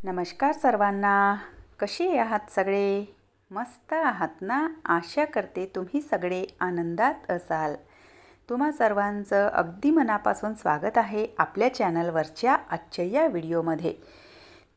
नमस्कार सर्वांना. कसे आहात सगळे? मस्त आहात ना? आशा करते तुम्ही सगळे आनंदात असाल. तुम्हा सर्वांचं अगदी मनापासून स्वागत आहे आपल्या चॅनलवरच्या आजच्या या व्हिडिओमध्ये.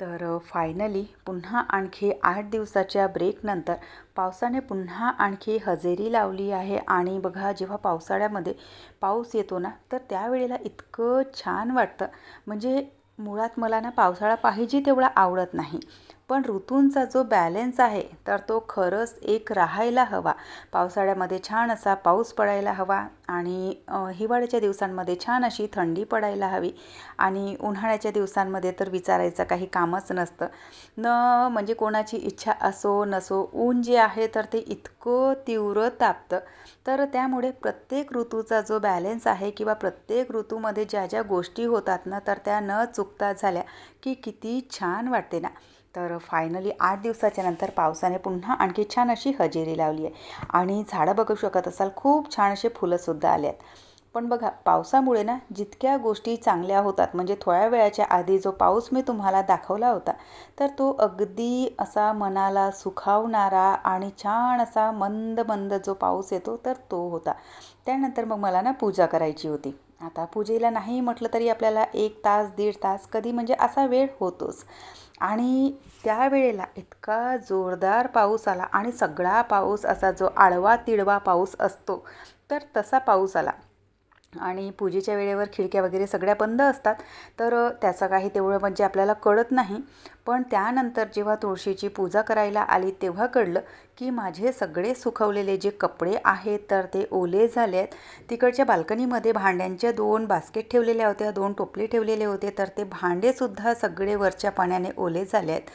तर फायनली पुन्हा आणखी 8 दिवसाच्या ब्रेकनंतर पावसाने पुन्हा आणखी हजेरी लावली आहे. आणि बघा, जेव्हा पावसाळ्यामध्ये पाऊस येतो ना, तर त्यावेळेला इतकं छान वाटतं. म्हणजे मुळात मला ना पावसाळा पाहिजे तेवढा आवडत नाही, पण ऋतूंचा जो बॅलन्स आहे तर तो खरंच एक राहायला हवा. पावसाळ्यामध्ये छान असा पाऊस पडायला हवा आणि हिवाळ्याच्या दिवसांमध्ये छान अशी थंडी पडायला हवी. आणि उन्हाळ्याच्या दिवसांमध्ये तर विचारायचं काही कामच नसतं. म्हणजे कोणाची इच्छा असो नसो, ऊन जे आहे तर ते इतकं तीव्र तापतं. तर त्यामुळे प्रत्येक ऋतूचा जो बॅलन्स आहे किंवा प्रत्येक ऋतूमध्ये ज्या ज्या गोष्टी होतात ना, तर त्या न चुकता झाल्या की किती छान वाटते ना. तर फायनली 8 दिवसाच्या नंतर पावसाने पुन्हा आणखी छान अशी हजेरी लावली आहे. आणि झाडं बघू शकत असाल, खूप छान असे फुलंसुद्धा आले आहेत. पण बघा, पावसामुळे ना जितक्या गोष्टी चांगल्या होतात, म्हणजे थोड्या वेळाच्या आधी जो पाऊस मी तुम्हाला दाखवला होता, तर तो अगदी असा मनाला सुखावणारा आणि छान असा मंद मंद जो पाऊस येतो तर तो होता. त्यानंतर मग मला ना पूजा करायची होती. आता पूजेला नाही म्हटलं तरी आपल्याला 1 तास 1.5 तास कधी म्हणजे असा वेळ होतोच. आणि त्यावेळेला इतका जोरदार पाऊस आला आणि सगळा पाऊस असा जो आळवा तिडवा पाऊस असतो तर तसा पाऊस आला. आणि पूजेच्या वेळेवर खिडक्या वगैरे सगळ्या बंद असतात, तर त्याचं काही तेवढं म्हणजे आपल्याला कळत नाही. पण त्यानंतर जेव्हा तुळशीची पूजा करायला आली तेव्हा कळलं की माझे सगळे सुकवलेले जे कपडे आहेत तर ते ओले झाले आहेत. तिकडच्या बाल्कनीमध्ये भांड्यांच्या 2 बास्केट ठेवलेल्या होत्या, 2 टोपले ठेवलेले होते, तर ते भांडेसुद्धा सगळे वरच्या पाण्याने ओले झाले आहेत.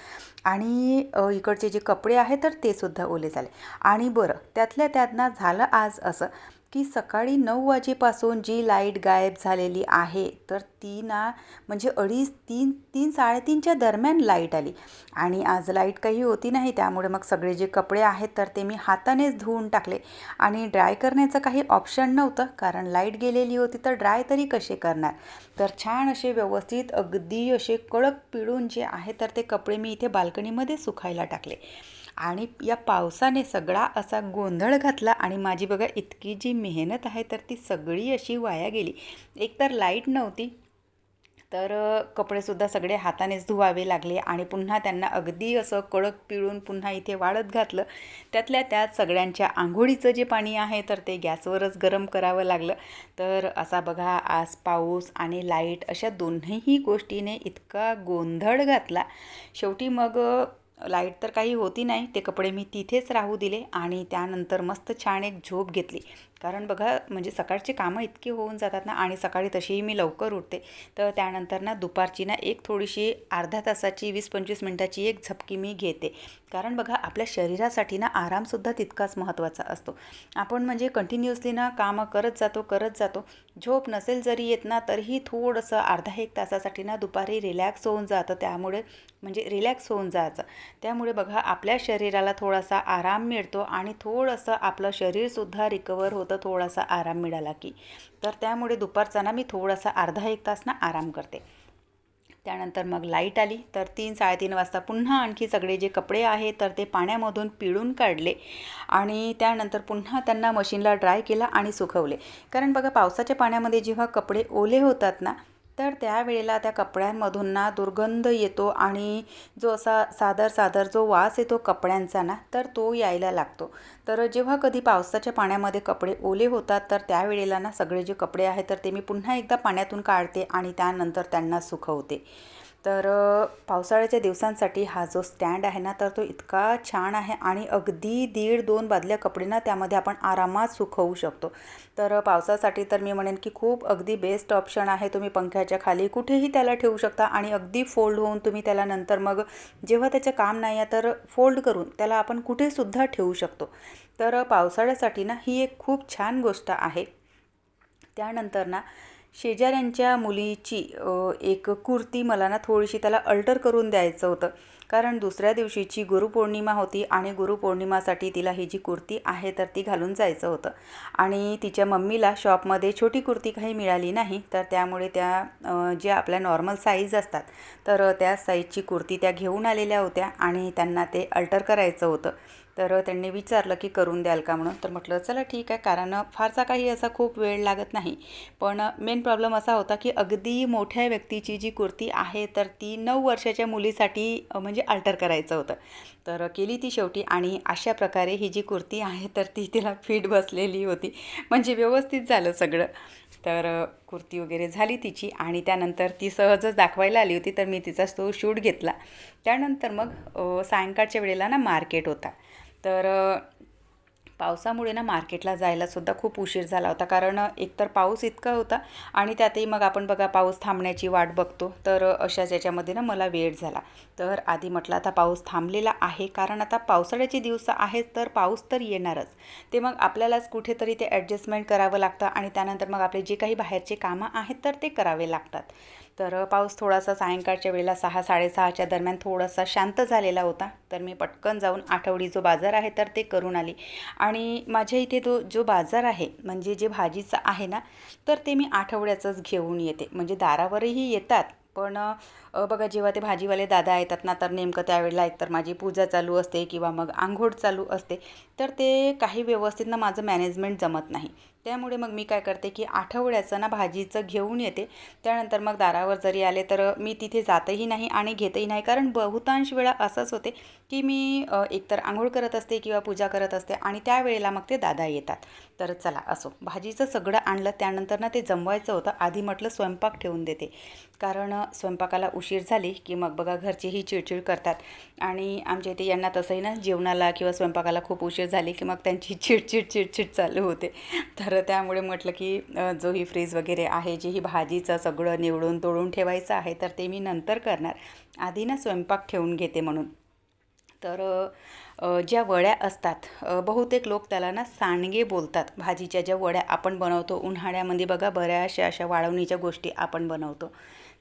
आणि इकडचे जे कपडे आहेत तर ते सुद्धा ओले झाले. आणि बरं, त्यातल्या त्यातना झालं आज असं की सकाळी 9 वाजेपासून जी लाईट गायब झालेली आहे तर ती ना म्हणजे 3:30-3:30-3:30च्या दरम्यान लाईट आली. आणि आज लाईट काही होती नाही, त्यामुळे मग सगळे जे कपडे आहेत तर ते मी हातानेच धुवून टाकले. आणि ड्राय करण्याचं काही ऑप्शन नव्हतं, कारण लाईट गेलेली होती तर ड्राय तरी कसे करणार. तर छान असे व्यवस्थित अगदी असे कडक पिळून जे आहे तर ते कपडे मी इथे बाल्कनीमध्ये सुकायला टाकले. आणि या पावसाने सगळा असा गोंधळ घातला आणि माझी बघा इतकी जी मेहनत आहे तर ती सगळी अशी वाया गेली. एकतर लाईट नव्हती, तर कपडेसुद्धा सगळे हातानेच धुवावे लागले आणि पुन्हा त्यांना अगदी असं कडक पिळून पुन्हा इथे वाळत घातलं. त्यातल्या त्यात सगळ्यांच्या आंघोळीचं जे पाणी आहे तर ते गॅसवरच गरम करावं लागलं. तर असा बघा, आज पाऊस आणि लाईट अशा दोन्हीही गोष्टीने इतका गोंधळ घातला. शेवटी मग लाईट तर काही होती नाही, ते कपडे मी तिथेच राहू दिले आणि त्यानंतर मस्त छान एक झोप घेतली. कारण बघा, म्हणजे सकाळची कामं इतकी होऊन जातात ना, आणि सकाळी तशीही मी लवकर उठते. तर त्यानंतर ना दुपारची ना एक थोडीशी अर्ध्या तासाची 20-25 मिनटाची एक झपकी मी घेते. कारण बघा, आपल्या शरीरासाठी ना आरामसुद्धा तितकाच महत्त्वाचा असतो. आपण म्हणजे कंटिन्युअसली ना कामं करत जातो. झोप नसेल जरी येत ना तरीही थोडंसं अर्धा-1 तासासाठी ना दुपारी रिलॅक्स होऊन जातं. त्यामुळे म्हणजे रिलॅक्स होऊन जायचं. त्यामुळे बघा, आपल्या शरीराला थोडासा आराम मिळतो आणि थोडंसं आपलं शरीरसुद्धा रिकवर होतं थोडासा आराम मिळाला की. तर त्यामुळे दुपारचा ना मी थोडासा अर्धा-1 तास ना आराम करते. त्यानंतर मग लाईट आली तर 3-3:30 वाजता पुन्हा आणखी सगळे जे कपडे आहेत तर ते पाण्यामधून पिळून काढले आणि त्यानंतर पुन्हा त्यांना मशीनला ड्राय केलं आणि सुकवले. कारण बघा, पावसाच्या पाण्यामध्ये जेव्हा कपडे ओले होतात ना, तर त्यावेळेला त्या कपड्यांमधून ना दुर्गंध येतो आणि जो असा सादर जो वास येतो कपड्यांचा ना, तर तो यायला लागतो. तर जेव्हा कधी पावसाच्या पाण्यामध्ये कपडे ओले होतात तर त्यावेळेला ना सगळे जे कपडे आहेत तर ते मी पुन्हा एकदा पाण्यातून काढते आणि त्यानंतर त्यांना सुकवते. तर पावसाळ्याच्या दिवसांसाठी हा जो स्टँड आहे ना तर तो इतका छान आहे आणि अगदी 1.5-2 बादल्या कपडे ना त्यामध्ये आपण आरामात सुकवू शकतो. तर पावसासाठी तर मी म्हणेन की खूप अगदी बेस्ट ऑप्शन आहे. तुम्ही पंख्याच्या खाली कुठेही त्याला ठेवू शकता आणि अगदी फोल्ड होऊन तुम्ही त्याला नंतर मग जेव्हा त्याचं काम नाही आहे तर फोल्ड करून त्याला आपण कुठेसुद्धा ठेवू शकतो. तर पावसाळ्यासाठी ना ही एक खूप छान गोष्ट आहे. त्यानंतर ना शेजाऱ्यांच्या मुलीची एक कुर्ती मला ना थोडीशी त्याला अल्टर करून द्यायचं होतं, कारण दुसऱ्या दिवशीची गुरुपौर्णिमा होती आणि गुरुपौर्णिमासाठी तिला ही जी कुर्ती आहे तर ती घालून जायचं होतं. आणि तिच्या मम्मीला शॉपमध्ये छोटी कुर्ती काही मिळाली नाही, तर त्यामुळे त्या ज्या आपल्या नॉर्मल साईज असतात तर त्या साईजची कुर्ती त्या घेऊन आलेल्या होत्या आणि त्यांना ते अल्टर करायचं होतं. तर त्यांनी विचारलं की करून द्याल का म्हणून. तर म्हटलं चला ठीक आहे, कारण फारसा काही असा खूप वेळ लागत नाही. पण मेन प्रॉब्लेम असा होता की अगदी मोठ्या व्यक्तीची जी कुर्ती आहे तर ती 9 वर्षाच्या मुलीसाठी म्हणजे अल्टर करायचं होतं. तर केली ती शेवटी आणि अशा प्रकारे ही जी कुर्ती आहे तर ती तिला फिट बसलेली होती, म्हणजे व्यवस्थित झालं सगळं. तर कुर्ती वगैरे झाली तिची आणि त्यानंतर ती सहजच दाखवायला आली होती, तर मी तिचा तो शूट घेतला. त्यानंतर मग सायंकाळच्या वेळेला ना मार्केट होता. तर पावसामुळे ना मार्केटला जायलासुद्धा खूप उशीर झाला होता, कारण एकतर पाऊस इतका होता आणि त्यातही मग आपण बघा पाऊस थांबण्याची वाट बघतो, तर अशाच याच्यामध्ये ना मला वेळ झाला. तर आधी म्हटलं आता पाऊस थांबलेला आहे, कारण आता पावसाळ्याचे दिवस आहेत तर पाऊस तर येणारच. ते मग आपल्यालाच कुठेतरी ते ॲडजस्टमेंट करावं लागतं आणि त्यानंतर मग आपले जे काही बाहेरचे कामं आहेत तर ते करावे लागतात. तर पाऊस थोडासा सायंकाळच्या वेळेला 6-6:30च्या दरम्यान थोडासा शांत झालेला होता. तर मी पटकन जाऊन आठवडी जो बाजार आहे तर ते करून आली. आणि माझ्या इथे तो जो बाजार आहे म्हणजे जे भाजीचं आहे ना, तर ते मी आठवड्याचंच घेऊन येते. म्हणजे दारावरही येतात, पण बघा जेव्हा ते भाजीवाले दादा येतात ना, तर नेमकं त्यावेळेला एकतर माझी पूजा चालू असते किंवा मग अंघोळ चालू असते, तर ते काही व्यवस्थित ना माझं मॅनेजमेंट जमत नाही. त्यामुळे मग मी काय करते की आठवड्याचं ना भाजीचं घेऊन येते. त्यानंतर मग दारावर जरी आले तर मी तिथे जातही नाही आणि घेतही नाही, कारण बहुतांश वेळा असंच होते की मी एकतर अंघोळ करत असते किंवा पूजा करत असते आणि त्यावेळेला मग ते दादा येतात. तर चला असो, भाजीचं सगळं आणलं. त्यानंतर ना ते जमवायचं होतं. आधी म्हटलं स्वयंपाक ठेवून देते, कारण स्वयंपाकाला उशीर झाली की मग बघा घरचेही चिडचिड करतात आणि आमच्या इथे यांना तसंही ना जेवणाला किंवा स्वयंपाकाला खूप उशीर झाली की मग त्यांची चिडचिड चालू होते. तर त्यामुळे म्हटलं की जो ही फ्रीज वगैरे आहे, जे ही भाजीचं सगळं निवडून तोडून ठेवायचं आहे तर ते मी नंतर करणार, आधी ना स्वयंपाक ठेवून घेते म्हणून. तर ज्या वड्या असतात, बहुतेक लोक त्याला ना सांडगे बोलतात. भाजीच्या ज्या वड्या आपण बनवतो उन्हाळ्यामध्ये बघा, बऱ्याचशा अशा वाळवणीच्या गोष्टी आपण बनवतो.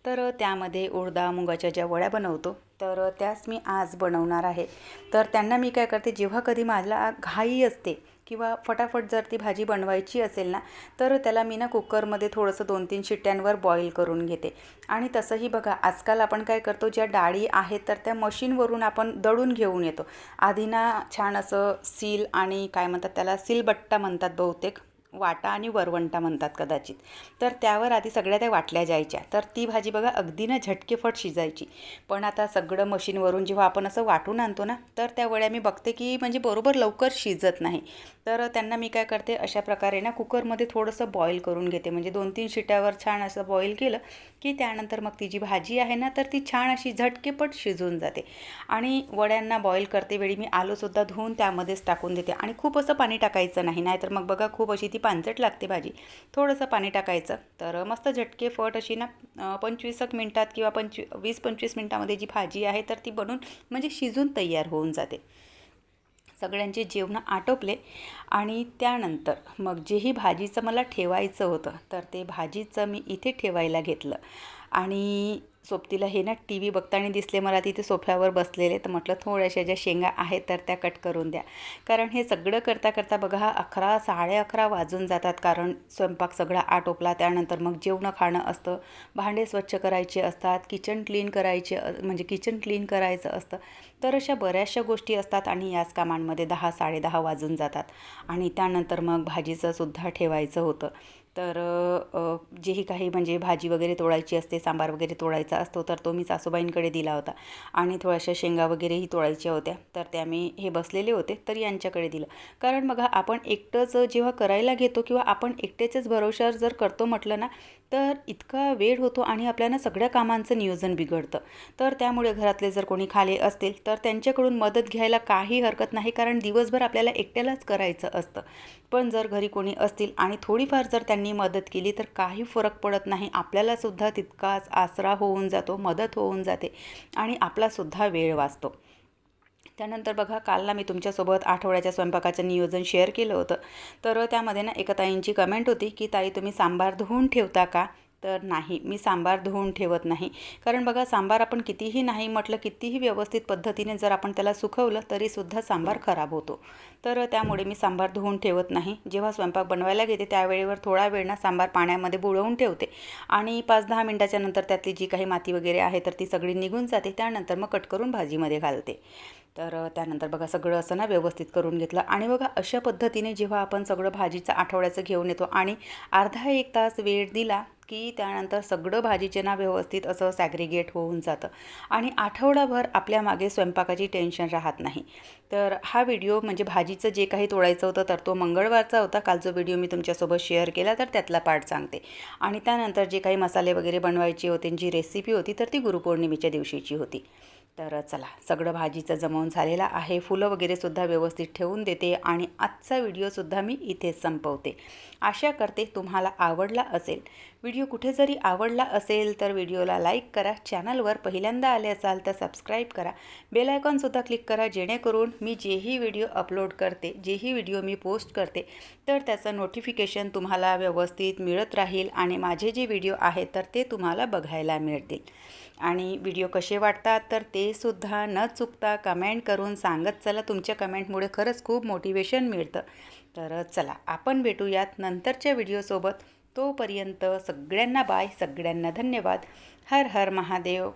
तर त्यामध्ये उडदा मुगाच्या ज्या वड्या बनवतो तर त्याच मी आज बनवणार आहे. तर त्यांना मी काय करते, जेव्हा कधी मला घाई असते किंवा फटाफट जर ती भाजी बनवायची असेल ना, तर त्याला मी ना कुकरमध्ये थोडंसं 2-3 शिट्ट्यांवर बॉईल करून घेते. आणि तसंही बघा आजकाल आपण काय करतो, ज्या डाळी आहेत तर त्या मशीनवरून आपण दळून घेऊन येतो. आधी ना छान असं सील आणि काय म्हणतात त्याला, सीलबट्टा म्हणतात बहुतेक, वाटा आणि वरवंटा म्हणतात कदाचित. तर त्यावर आधी सगळ्या त्या वाटल्या जायच्या, तर ती भाजी बघा अगदी ना झटकेफट शिजायची. पण आता सगळं मशीनवरून जेव्हा आपण असं वाटून आणतो ना, तर त्या वड्या मी बघते की म्हणजे बरोबर लवकर शिजत नाही. तर त्यांना मी काय करते, अशा प्रकारे ना कुकरमध्ये थोडंसं बॉईल करून घेते. म्हणजे 2-3 शिट्यावर छान असं बॉईल केलं की त्यानंतर मग ती जी भाजी आहे ना, तर ती छान अशी झटकेपट शिजून जाते. आणि वड्यांना बॉईल करते वेळी मी आलूसुद्धा धुवून त्यामध्येच टाकून देते आणि खूप असं पाणी टाकायचं नाही, नाहीतर मग बघा खूप अशी ती पांचट लागते भाजी. थोडंसं पाणी टाकायचं, तर मस्त झटकेफट अशी ना 25 मिनटात किंवा 20-25 मिनटामध्ये जी भाजी आहे तर ती बनून म्हणजे शिजून तयार होऊन जाते. सगळ्यांचे जेवण आटोपले आणि त्यानंतर मग जेही भाजीचं मला ठेवायचं होतं तर ते भाजीचं मी इथे ठेवायला घेतलं. आणि सोबतीला हे ना टी व्ही बघताना दिसले मला तिथे सोफ्यावर बसलेले, तर म्हटलं थोड्याशा ज्या शेंगा आहेत तर त्या कट करून द्या. कारण हे सगळं करता करता बघा 11 11:30 वाजून जातात, कारण स्वयंपाक सगळा आटोपला. त्यानंतर मग जेवणं खाणं असतं, भांडे स्वच्छ करायचे असतात, किचन क्लीन करायचे म्हणजे किचन क्लीन करायचं असतं. तर अशा बऱ्याचशा गोष्टी असतात आणि याच कामांमध्ये 10-10:30 वाजून जातात. आणि त्यानंतर मग भाजीचं सुद्धा ठेवायचं होतं. तर जेही काही म्हणजे भाजी वगैरे तोडायची असते, सांबार वगैरे तोडायचा असतो, तर तो मी सासूबाईंकडे दिला होता. आणि थोड्याशा शेंगा वगैरेही तोडायच्या होत्या, तर त्या मी हे बसलेले होते तर यांच्याकडे दिलं. कारण बघा आपण एकटंच जेव्हा करायला घेतो किंवा आपण एकट्याच्याच भरवशावर जर करतो म्हटलं ना, तर इतका वेळ होतो आणि आपल्याला सगळ्या कामांचं नियोजन बिघडतं. तर त्यामुळे घरातले जर कोणी खाली असतील तर त्यांच्याकडून मदत घ्यायला काही हरकत नाही, कारण दिवसभर आपल्याला एकट्यालाच करायचं असतं. पण जर घरी कोणी असतील आणि थोडीफार जर त्यांनी मदत केली तर काही फरक पडत नाही, आपल्यालासुद्धा तितकाच आसरा होऊन जातो, मदत होऊन जाते आणि आपलासुद्धा वेळ वाचतो. त्यानंतर बघा काल ना मी तुमच्यासोबत आठवड्याच्या स्वयंपाकाचं नियोजन शेअर केलं होतं. तर त्यामध्ये ना एका ताईंची कमेंट होती की ताई तुम्ही सांबार धुवून ठेवता का? तर नाही, मी सांबार धुवून ठेवत नाही. कारण बघा, सांबार आपण कितीही नाही म्हटलं, कितीही व्यवस्थित पद्धतीने जर आपण त्याला सुकवलं तरीसुद्धा सांबार खराब होतो. तर त्यामुळे मी सांबार धुवून ठेवत नाही. जेव्हा स्वयंपाक बनवायला घेते त्यावेळेवर थोडा वेळ ना सांबार पाण्यामध्ये बुडवून ठेवते आणि 5-10 मिनटाच्या नंतर त्यातली जी काही माती वगैरे आहे तर ती सगळी निघून जाते. त्यानंतर मग कट करून भाजीमध्ये घालते. तर त्यानंतर बघा, सगळं असं ना व्यवस्थित करून घेतलं आणि बघा, अशा पद्धतीने जेव्हा आपण सगळं भाजीचं आठवड्याचं घेऊन येतो आणि अर्धा 1 तास वेळ दिला की त्यानंतर सगळं भाजीचे ना व्यवस्थित असं सॅग्रिगेट होऊन जातं आणि आठवडाभर आपल्या मागे स्वयंपाकाची टेन्शन राहत नाही. तर हा व्हिडिओ म्हणजे भाजीचं जे काही तोडायचं होतं तर तो मंगळवारचा होता. काल जो व्हिडिओ मी तुमच्यासोबत शेअर केला तर त्यातला पार्ट सांगते. आणि त्यानंतर जे काही मसाले वगैरे बनवायचे होते, जी रेसिपी होती तर ती गुरुपौर्णिमेच्या दिवशीची होती. तर चला, सगळं भाजीचं जमवून झालेलं आहे. फुलं वगैरेसुद्धा व्यवस्थित ठेवून देते आणि आजचा व्हिडिओसुद्धा मी इथेच संपवते. आशा करते तुम्हाला आवडला असेल. व्हिडिओ कुठे जरी आवडला असेल तर व्हिडिओला लाईक करा. चॅनलवर पहिल्यांदा आले असाल तर सबस्क्राईब करा. बेल आयकॉनसुद्धा क्लिक करा, जेणेकरून मी जेही व्हिडिओ अपलोड करते, जेही व्हिडिओ मी पोस्ट करते तर त्याचं नोटिफिकेशन तुम्हाला व्यवस्थित मिळत राहील आणि माझे जे व्हिडिओ आहेत तर ते तुम्हाला बघायला मिळतील. आणि व्हिडिओ कसे वाटतात तर ते सुद्धा न चुकता कमेंट करून सांगत चला. तुमच्या कमेंटमुळे खरंच खूप मोटिवेशन मिळतं. तर चला, आपण भेटूयात नंतरच्या व्हिडिओसोबत. तोपर्यंत सगळ्यांना बाय, सगळ्यांना धन्यवाद. हर हर महादेव.